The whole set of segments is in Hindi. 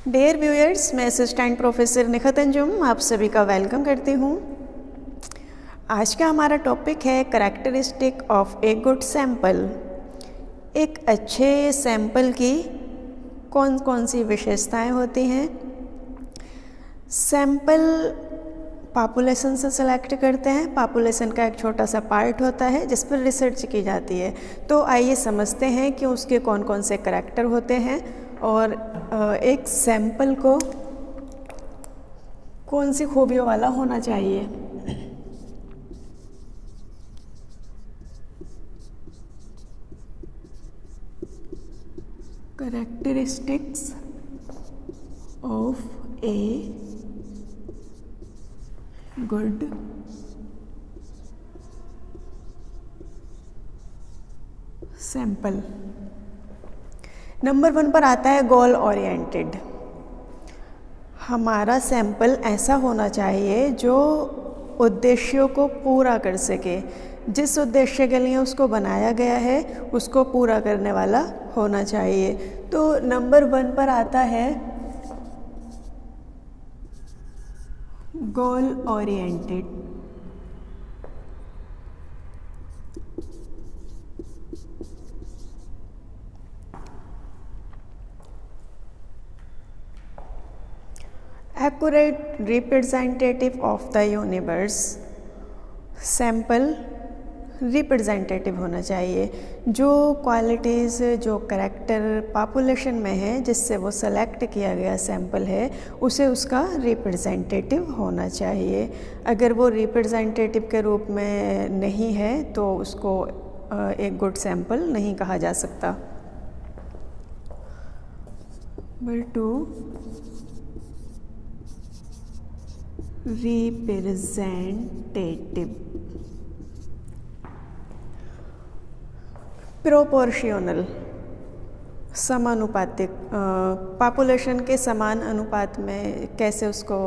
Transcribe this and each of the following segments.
डियर व्यूअर्स, मैं असिस्टेंट प्रोफेसर निखत अंजुम आप सभी का वेलकम करती हूँ। आज का हमारा टॉपिक है characteristic of a good sample. एक अच्छे सैंपल की कौन कौन सी विशेषताएं होती हैं। सैंपल पॉपुलेशन से सेलेक्ट करते हैं। पॉपुलेशन का एक छोटा सा पार्ट होता है जिस पर रिसर्च की जाती है। तो आइए समझते हैं कि उसके कौन कौन से करैक्टर होते हैं और एक सैंपल को कौन सी खूबियों वाला होना चाहिए। Characteristics of a good sample. Number 1 पर आता है गोल ओरिएंटेड। हमारा सैंपल ऐसा होना चाहिए जो उद्देश्यों को पूरा कर सके। जिस उद्देश्य के लिए उसको बनाया गया है उसको पूरा करने वाला होना चाहिए। तो नंबर 1 पर आता है goal oriented. Accurate representative of the universe. Sample representative होना चाहिए। जो क्वालिटीज़ जो करैक्टर पॉपुलेशन में है जिससे वो सेलेक्ट किया गया सैंपल है उसे उसका रिप्रेजेंटेटिव होना चाहिए। अगर वो रिप्रेजेंटेटिव के रूप में नहीं है तो उसको एक गुड सैंपल नहीं कहा जा सकता। Number 2 representative. प्रोपोर्शियोनल समानुपातिक। पॉपुलेशन के समान अनुपात में कैसे उसको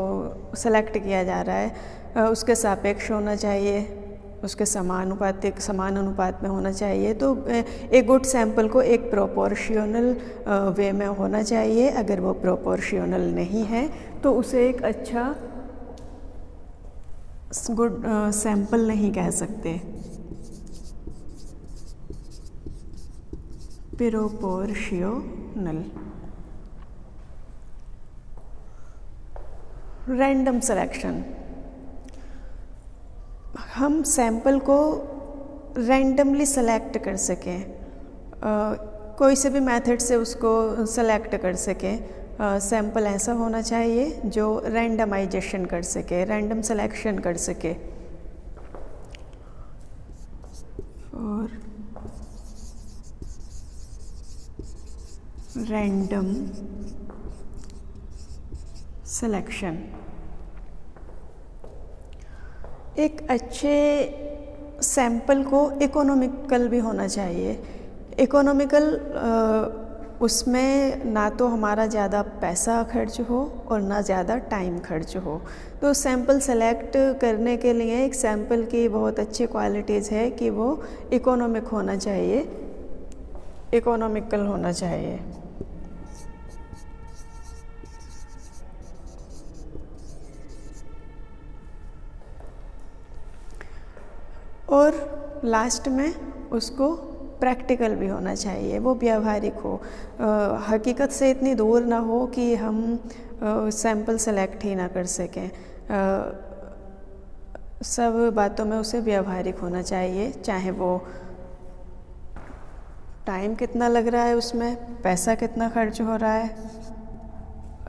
सेलेक्ट किया जा रहा है उसके सापेक्ष होना चाहिए, उसके समान अनुपात में होना चाहिए। तो एक गुड सैंपल को एक प्रोपोर्शियोनल वे में होना चाहिए। अगर वो प्रोपोर्शियोनल नहीं है तो उसे एक अच्छा गुड सैंपल नहीं कह सकते। प्रोपोर्शियोनल। Random selection. हम सैंपल को रैंडमली सेलेक्ट कर सकें, कोई से भी मेथड से उसको सेलेक्ट कर सकें। सैंपल ऐसा होना चाहिए जो रैंडमाइजेशन कर सके, रैंडम सिलेक्शन कर सके। और रैंडम सिलेक्शन। एक अच्छे सैंपल को इकोनॉमिकल भी होना चाहिए। इकोनॉमिकल उसमें ना तो हमारा ज़्यादा पैसा खर्च हो और ना ज़्यादा टाइम खर्च हो। तो सैंपल सेलेक्ट करने के लिए एक सैंपल की बहुत अच्छी क्वालिटीज़ है कि वो इकोनॉमिक होना चाहिए, इकोनॉमिकल होना चाहिए। और लास्ट में उसको प्रैक्टिकल भी होना चाहिए, वो व्यावहारिक हो, हकीकत से इतनी दूर ना हो कि हम सैंपल सेलेक्ट ही ना कर सकें। सब बातों में उसे व्यावहारिक होना चाहिए, चाहे वो टाइम कितना लग रहा है, उसमें पैसा कितना खर्च हो रहा है,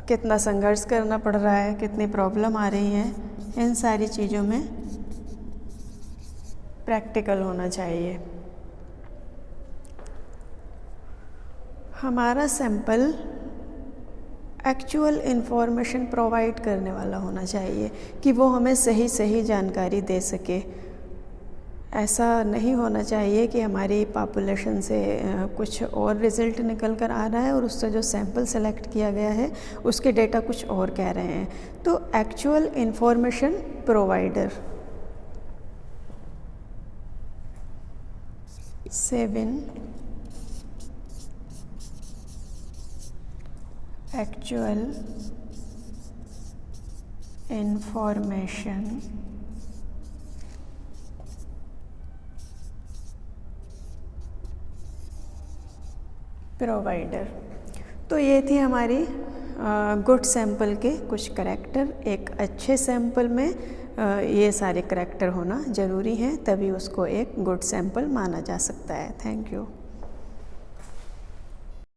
कितना संघर्ष करना पड़ रहा है, कितनी प्रॉब्लम आ रही हैं, इन सारी चीज़ों में प्रैक्टिकल होना चाहिए। हमारा सैंपल एक्चुअल इन्फॉर्मेशन प्रोवाइड करने वाला होना चाहिए कि वो हमें सही जानकारी दे सके। ऐसा नहीं होना चाहिए कि हमारी पॉपुलेशन से कुछ और रिज़ल्ट निकल कर आ रहा है और उससे जो सैंपल सेलेक्ट किया गया है उसके डेटा कुछ और कह रहे हैं। तो actual information provider. 7 actual information provider. तो ये थी हमारी गुड सैंपल के कुछ करैक्टर। एक अच्छे सैंपल में ये सारे करैक्टर होना ज़रूरी है, तभी उसको एक गुड सैंपल माना जा सकता है। Thank you.